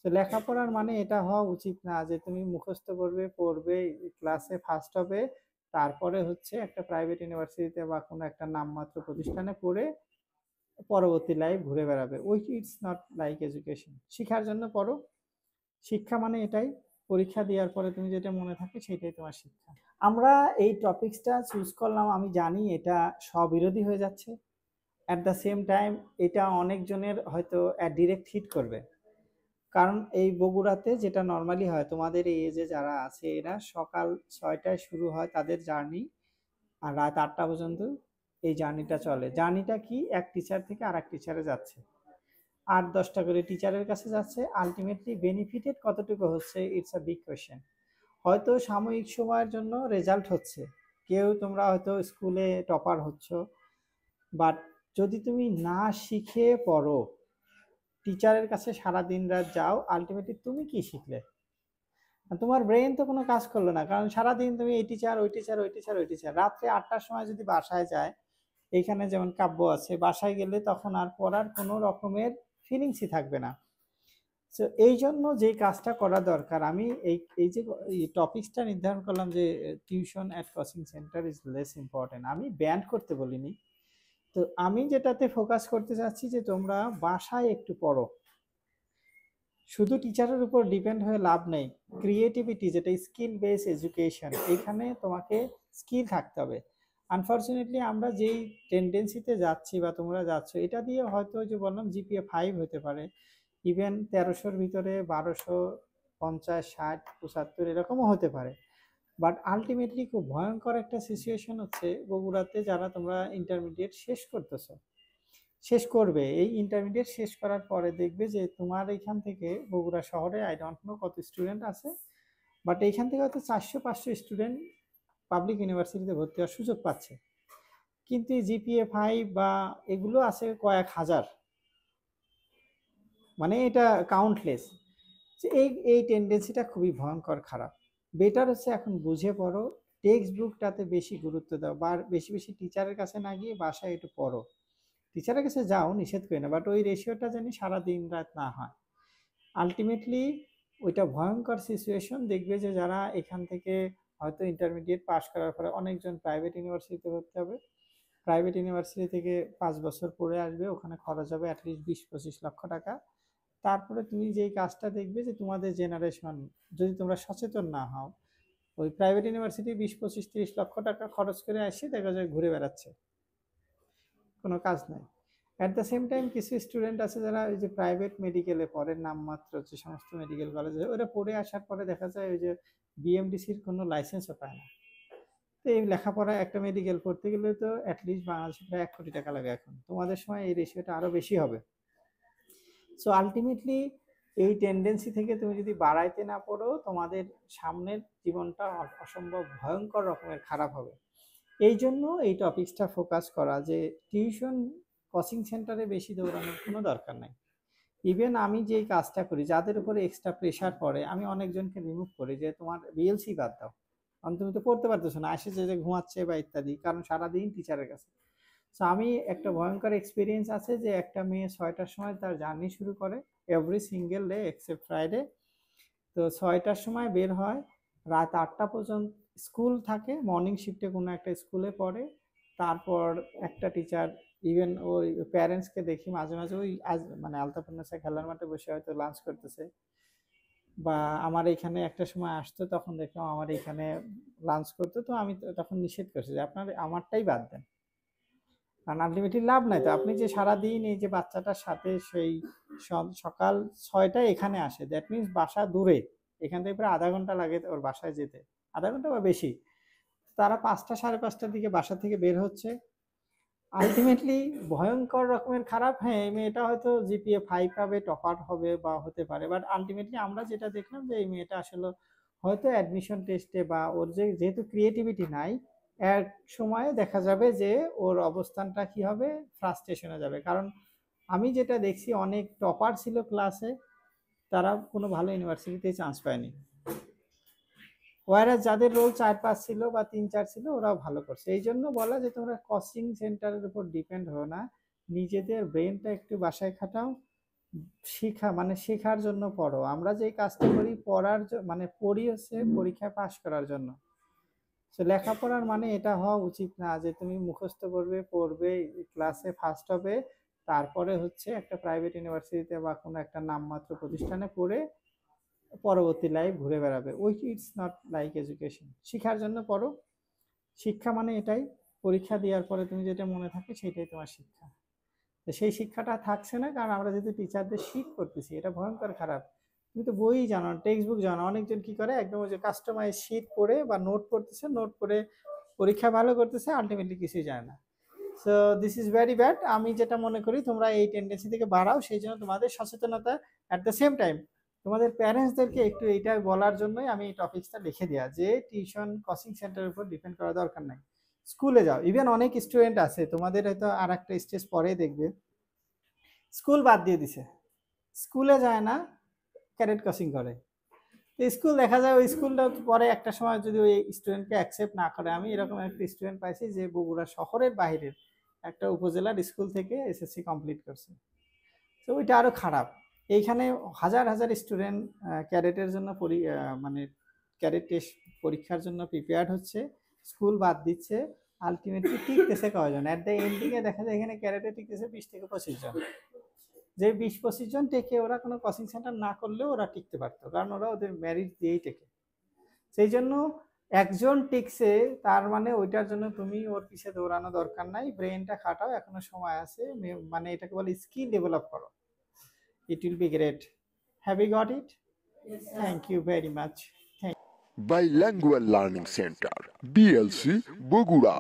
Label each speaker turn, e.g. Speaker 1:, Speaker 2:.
Speaker 1: তো লেখাপড়ার মানে এটা হওয়া উচিত না যে তুমি মুখস্থ করবে, পড়বে, ক্লাসে ফার্স্ট হবে, তারপরে হচ্ছে একটা প্রাইভেট ইউনিভার্সিটিতে বা কোনো একটা নামমাত্র প্রতিষ্ঠানে পড়ে পরবর্তী লাইফ ঘুরে বেড়াবে। It's not like education. শিখার জন্য পড়ো। শিক্ষা মানে এটাই, পরীক্ষা দেওয়ার পরে তুমি যেটা মনে থাকে সেটাই তোমার শিক্ষা। আমরা এই টপিকসটা চুজ করলাম, আমি জানি এটা স্ববিরোধী হয়ে যাচ্ছে, অ্যাট দ্য সেম টাইম এটা অনেকজনের হয়তো ডিরেক্ট হিট করবে। কারণ এই বগুড়াতে যেটা নর্মালি হয়, তোমাদের এই এজে যারা আছে এরা সকাল 6টায় শুরু হয় তাদের জার্নি, আর রাত 8টা পর্যন্ত এই জার্নিটা চলে। জার্নিটা কি, এক টিচার থেকে আর এক টিচারে যাচ্ছে, 8-10টা করে টিচারের কাছে যাচ্ছে। আলটিমেটলি বেনিফিটেড কতটুকু হচ্ছে, ইটস আ বিগ কোয়েশ্চেন। হয়তো সাময়িক সময়ের জন্য রেজাল্ট হচ্ছে, কেউ তোমরা হয়তো স্কুলে টপার হচ্ছ, বাট যদি তুমি না শিখে পড়ো, টিচারের কাছে সারা দিন রাত যাও, আলটিমেটলি তুমি কি শিখলে? তোমার ব্রেন তো কোনো কাজ করলো না, কারণ সারাদিন তুমি এই টিচার ওই টিচার ওই টিচার ওই টিচার। রাত্রে 8টার সময় যদি বাসায় যায়, এইখানে যেমন কাব্য আছে, বাসায় গেলে তখন আর পড়ার কোনো রকমের ফিলিংসই থাকবে না। সো এই জন্য যে কাজটা করা দরকার, আমি এই এই যে এই টপিকসটা নির্ধারণ করলাম যে tuition at coaching centre is less important, আমি ব্যান্ড করতে বলিনি। তো আমি যেটাতে ফোকাস করতে চাচ্ছি যে তোমরা বাসায় একটু পড়ো, শুধু টিচারের উপর ডিপেন্ড হয়ে লাভ নেই। ক্রিয়েটিভিটি যেটা স্কিল বেস এডুকেশন, এখানে তোমাকে স্কিল থাকতে হবে। আনফর্চুনেটলি আমরা যেই টেন্ডেন্সিতে যাচ্ছি বা তোমরা যাচ্ছ, এটা দিয়ে হয়তো যে বললাম জিপিএ 5 হতে পারে, ইভেন 1300-র ভিতরে 1250, 60, 75 এরকমও হতে পারে। বাট আলটিমেটলি খুব ভয়ঙ্কর একটা সিচুয়েশন হচ্ছে বগুড়াতে, যারা তোমরা ইন্টারমিডিয়েট শেষ করতেছো, শেষ করবে, এই ইন্টারমিডিয়েট শেষ করার পরে দেখবে যে তোমার এইখান থেকে বগুড়া শহরে আই ডোন্ট নো কত স্টুডেন্ট আছে, বাট এইখান থেকে হয়তো 400-500 স্টুডেন্ট পাবলিক ইউনিভার্সিটিতে ভর্তি হওয়ার সুযোগ পাচ্ছে, কিন্তু জিপিএ 5 বা এগুলো আছে কয়েক হাজার, মানে এটা কাউন্টলেস। এই এই টেন্ডেন্সিটা খুবই ভয়ঙ্কর খারাপ। বেটার হচ্ছে এখন বুঝে পড়ো, টেক্সট বুকটাতে বেশি গুরুত্ব দাও, বা বেশি বেশি টিচারের কাছে না গিয়ে বাসায় একটু পড়ো। টিচারের কাছে যাও, নিষেধ করি না, বাট ওই রেশিওটা জানি সারা দিন রাত না হয়। আলটিমেটলি ওইটা ভয়ঙ্কর সিচুয়েশন। দেখবে যে যারা এখান থেকে হয়তো ইন্টারমিডিয়েট পাস করার পরে অনেকজন প্রাইভেট ইউনিভার্সিটিতে ভর্তি হবে, প্রাইভেট ইউনিভার্সিটি থেকে 5 বছর পড়ে আসবে, ওখানে খরচ হবে অ্যাটলিস্ট 20-25 লক্ষ টাকা। তারপরে তুমি যেই কাজটা দেখবে যে তোমাদের জেনারেশন, যদি তোমরা সচেতন না হও, ওই প্রাইভেট ইউনিভার্সিটি 20-25-30 লক্ষ টাকা খরচ করে আসে, দেখা যায় ঘুরে বেড়াচ্ছে, কোনো কাজ নাই। অ্যাট দ্য সেম টাইম কিছু স্টুডেন্ট আছে যারা ওই যে প্রাইভেট মেডিকেলে পড়ে, নামমাত্র যে সমস্ত মেডিকেল কলেজে, ওরা পড়ে আসার পরে দেখা যায় ওই যে বিএমডিসির কোনো লাইসেন্সও পায় না। তো এই লেখাপড়া একটা মেডিকেল পড়তে গেলে তো অ্যাটলিস্ট বাংলাদেশে প্রায় 1 কোটি টাকা লাগে, এখন তোমাদের সময় এই রেশিওটা আরো বেশি হবে। সো আলটিমেটলি এই টেন্ডেন্সি থেকে তুমি যদি বাড়াইতে না পারো, তোমাদের সামনের জীবনটা অসম্ভব ভয়ঙ্কর রকমের খারাপ হবে। এই জন্য এই টপিকসটা ফোকাস করা যে টিউশন কোচিং সেন্টারে বেশি দৌড়ানোর কোনো দরকার নাই। ইভেন আমি যেই কাজটা করি, যাদের উপরে এক্সট্রা প্রেশার পড়ে, আমি অনেকজনকে রিমুভ করি যে তোমার বিএলসি বাদ দাও, কারণ তুমি তো পড়তে পারতেছো না, আসে যে ঘুমাচ্ছে বা ইত্যাদি, কারণ সারাদিন টিচারের কাছে। সো আমি একটা ভয়ঙ্কর এক্সপিরিয়েন্স আছে যে একটা মেয়ে 6টার সময় তার জার্নি শুরু করে, every single day except Friday. তো 6টার সময় বের হয়, রাত 8টা পর্যন্ত স্কুল থাকে, মর্নিং শিফটে কোনো একটা স্কুলে পড়ে। তারপর একটা টিচার, ইভেন ওই প্যারেন্টসকে দেখি মাঝে মাঝে ওই মানে আলতাফুন্নেসা খেলার মাঠে বসে হয়তো লাঞ্চ করতেছে, বা আমার এখানে একটা সময় আসতো, তখন দেখলাম আমার এখানে লাঞ্চ করতো। তো আমি তখন নিষেধ করছি যে আপনার আমারটাই বাদ দেন, কারণ আলটিমেটলি লাভ নাই। তো আপনি যে সারাদিন এই যে বাচ্চাটার সাথে সেই সকাল 6টায় এখানে আসে, দ্যাট মিনস বাসা দূরে, এখান থেকে প্রায় আধা ঘন্টা লাগে ওর বাসায় যেতে, আধা ঘন্টা বা বেশি। তারা 5টা, 5:30টার দিকে বাসা থেকে বের হচ্ছে, আলটিমেটলি ভয়ঙ্কর রকমের খারাপ। হ্যাঁ, এই মেয়েটা হয়তো জিপিএ 5 পাবে, টপার হবে বা হতে পারে, বাট আলটিমেটলি আমরা যেটা দেখলাম যে এই মেয়েটা আসলে হয়তো অ্যাডমিশন টেস্টে বা ওর যেহেতু ক্রিয়েটিভিটি নাই, এক সময়ে দেখা যাবে যে ওর অবস্থানটা কি হবে, ফ্রাস্ট্রেশনে যাবে। কারণ আমি যেটা দেখছি অনেক টপার ছিল ক্লাসে, তারা কোনো ভালো ইউনিভার্সিটিতে চান্স পায়নি, ওয়ারাস যাদের রোল 4-5 ছিল বা 3-4 ছিল, ওরাও ভালো করছে। এই জন্য বলা যে তোমরা কোচিং সেন্টারের উপর ডিপেন্ড হও না, নিজেদের ব্রেনটা একটু বাসায় খাটাও, শিখা মানে শেখার জন্য পড়ো। আমরা যে কাজটা করি মানে পড়ি হচ্ছে পরীক্ষায় পাশ করার জন্য। তো লেখাপড়ার মানে এটা হওয়া উচিত না যে তুমি মুখস্থ করবে, পড়বে, ক্লাসে ফার্স্ট হবে, তারপরে হচ্ছে একটা প্রাইভেট ইউনিভার্সিটিতে বা কোনো একটা নামমাত্র প্রতিষ্ঠানে পড়ে পরবর্তী লাইফ ঘুরে বেড়াবে। ওই ইটস নট লাইক এডুকেশন। শিখার জন্য পড়ো। শিক্ষা মানে এটাই, পরীক্ষা দেওয়ার পরে তুমি যেটা মনে থাকে সেটাই তোমার শিক্ষা। তো সেই শিক্ষাটা থাকছে না, কারণ আমরা যেহেতু টিচারদের শিট করতেছি, এটা ভয়ঙ্কর খারাপ। তুমি তো বই জানো, টেক্সট বুক জানো। অনেকজন কি করে একদম ওই যে কাস্টমাইজ শিট পড়ে বা নোট করতেছে, নোট করে পরীক্ষা ভালো করতেছে, আলটিমেটলি কিছুই জানে না। So this is very bad. আমি যেটা মনে করি তোমরা এই টেন্ডেন্সি থেকে বাড়াও, সেই জন্য তোমাদের সচেতনতা, অ্যাট দ্য সেম টাইম তোমাদের প্যারেন্টসদেরকে একটু এইটা বলার জন্যই আমি এই টপিকসটা লিখে দেওয়া, যে টিউশন কোচিং সেন্টারের উপর ডিপেন্ড করা দরকার নাই। স্কুলে যাও। ইভেন অনেক স্টুডেন্ট আছে, তোমাদের হয়তো আর একটা স্টেজ পরে দেখবে, স্কুল বাদ দিয়ে দিছে, স্কুলে যায় না, ক্যাডেট কোচিং করে। তো স্কুল দেখা যায় ওই স্কুলটা পরে একটা সময় যদি ওই স্টুডেন্টকে অ্যাকসেপ্ট না করে। আমি এরকম একটা স্টুডেন্ট পাইছি যে বগুড়া শহরের বাইরের একটা উপজেলার স্কুল থেকে এসএসসি কমপ্লিট করছে। তো ওইটা আরো খারাপ। এইখানে হাজার হাজার স্টুডেন্ট ক্যাডেটের জন্য মানে ক্যাডেট টেস্ট পরীক্ষার জন্য প্রিপেয়ার্ড হচ্ছে, স্কুল বাদ দিচ্ছে, আলটিমেটলি টিকতেছে কয়জন? অ্যাট দ্য এন্ডিংয়ে দেখা যায় এখানে ক্যাডেটে টিকতেছে 20 থেকে 25 জন। যে 20-25 জন টেকে, ওরা কোনো কোচিং সেন্টার না করলেও ওরা টিকতে পারতো, কারণ ওরা ওদের মেরিট দিয়েই টেকে। সেই জন্য একজন টিকছে, তার মানে ওইটার জন্য তুমি ওর পিছে দৌড়ানো দরকার নাই, ব্রেনটা খাটাও, এখনো সময় আছে। মানে এটাকে বলে স্কিল ডেভেলপ করো। It will be great. Have you got it? Thank you very much.
Speaker 2: Bilingual Learning Center, BLC, Bogura.